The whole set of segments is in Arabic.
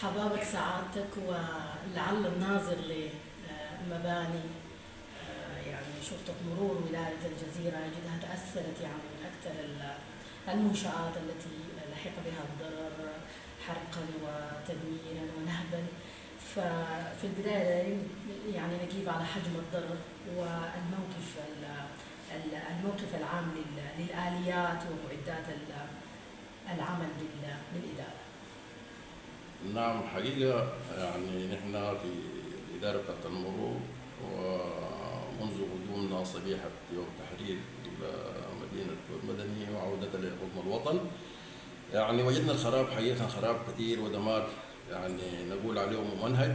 حبابك سعادتك، ولعل الناظر لمباني يعني شرطة مرور ولاية الجزيرة يجدها تأثرت يعني من أكثر المنشآت التي لحق بها الضرر حرقا وتدميرا ونهبا. ففي البداية يعني نجيب على حجم الضرر والموقف العام للآليات ومعدات العمل بالإدارة. نعم، حقيقة يعني نحن في الإدارة بتاعت المرور ومنذ قدومنا صبيحة يوم تحرير مدينة المدنية وعودتها لحكم الوطن، يعني وجدنا الخراب، حقيقة خراب كثير ودمار يعني نقول عليه ممنهج،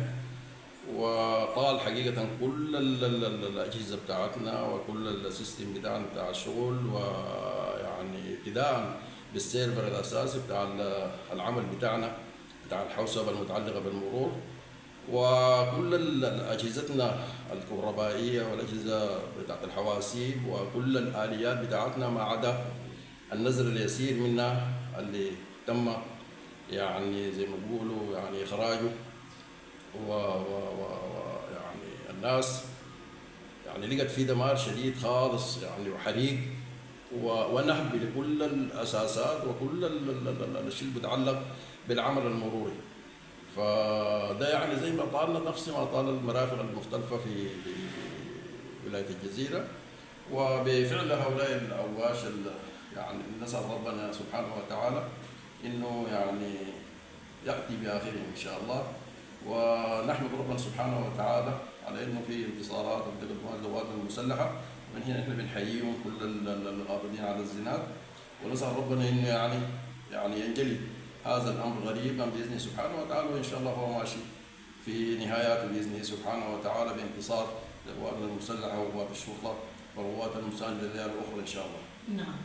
وطال حقيقة كل الأجهزة بتاعتنا وكل السيستم بتاعنا بتاع الشغل، ويعني ابتداء بالسيرفر الأساسي بتاع العمل بتاعنا بتاع الحوسبة المتعلقة بالمرور، وكل أجهزتنا الكهربائية والأجهزة بتاعت الحواسيب وكل الآليات بتاعتنا ما عدا النزر اليسير منها اللي تم يعني زي ما بيقولوا يعني إخراجه، ويعني الناس يعني لقت في دمار شديد خالص يعني وحريق ونهب لكل الأساسات وكل الشيء المتعلق بالعمل المروري. فده يعني زي ما طالنا نفس ما طال المرافق المختلفة في ولاية الجزيرة، وبفعل هؤلاء الأواش يعني نسأل ربنا سبحانه وتعالى إنه يعني يأتي بآخرهم إن شاء الله، ونحمد ربنا سبحانه وتعالى على إنه في انتصارات وتقدمات القوات المسلحة، ومن هنا نحن بنحييهم كل الغابرين على الزناد، ونسأل ربنا إنه يعني ينجلي هذا الأمر غريبا بإذنه سبحانه وتعالى، وإن شاء الله هو ماشي في نهاياته بإذنه سبحانه وتعالى بانتصار لقواتنا المسلحة وقوات الشرطة والقوات المساندة لها الأخرى إن شاء الله. نعم.